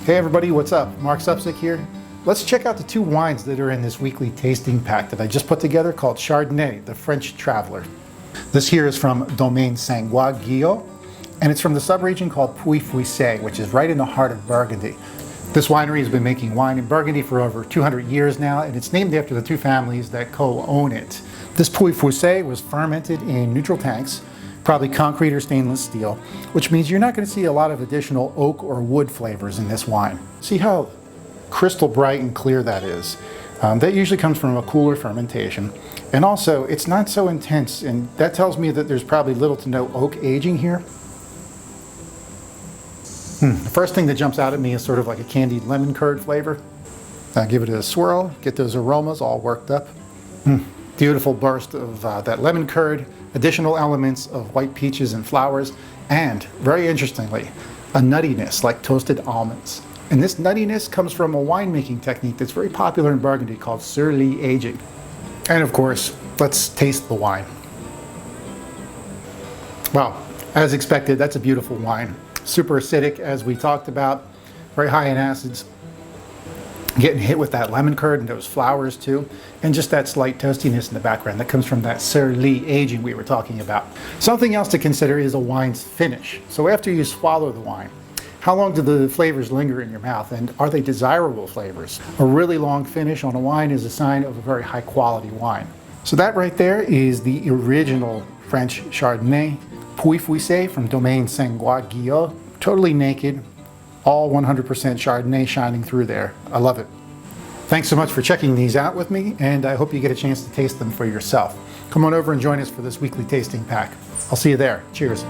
Hey everybody, what's up? Mark Supsick here. Let's check out the two wines that are in this weekly tasting pack that I just put together called Chardonnay, the French Traveler. This here is from Domaine Sangouard-Guyot, and it's from the subregion called Pouilly-Fuisse, which is right in the heart of Burgundy. This winery has been making wine in Burgundy for over 200 years now, and it's named after the two families that co-own it. This Pouilly-Fuisse was fermented in neutral tanks, probably concrete or stainless steel, which means you're not going to see a lot of additional oak or wood flavors in this wine. See how crystal bright and clear that is? That usually comes from a cooler fermentation. And also, it's not so intense, and that tells me that there's probably little to no oak aging here. The first thing that jumps out at me is sort of like a candied lemon curd flavor. Give it a swirl, get those aromas all worked up. Beautiful burst of that lemon curd, additional elements of white peaches and flowers, and, very interestingly, a nuttiness like toasted almonds. And this nuttiness comes from a winemaking technique that's very popular in Burgundy called silky aging. And of course, let's taste the wine. Well, as expected, that's a beautiful wine. Super acidic, as we talked about, very high in acids. Getting hit with that lemon curd and those flowers too, and just that slight toastiness in the background that comes from that silky aging we were talking about. Something else to consider is a wine's finish. So after you swallow the wine, how long do the flavors linger in your mouth, and are they desirable flavors? A really long finish on a wine is a sign of a very high quality wine. So that right there is the original French Chardonnay, Pouilly-Fuisse from Domaine Sangouard-Guyot, totally naked, all 100% Chardonnay shining through there. I love it. Thanks so much for checking these out with me, and I hope you get a chance to taste them for yourself. Come on over and join us for this weekly tasting pack. I'll see you there. Cheers.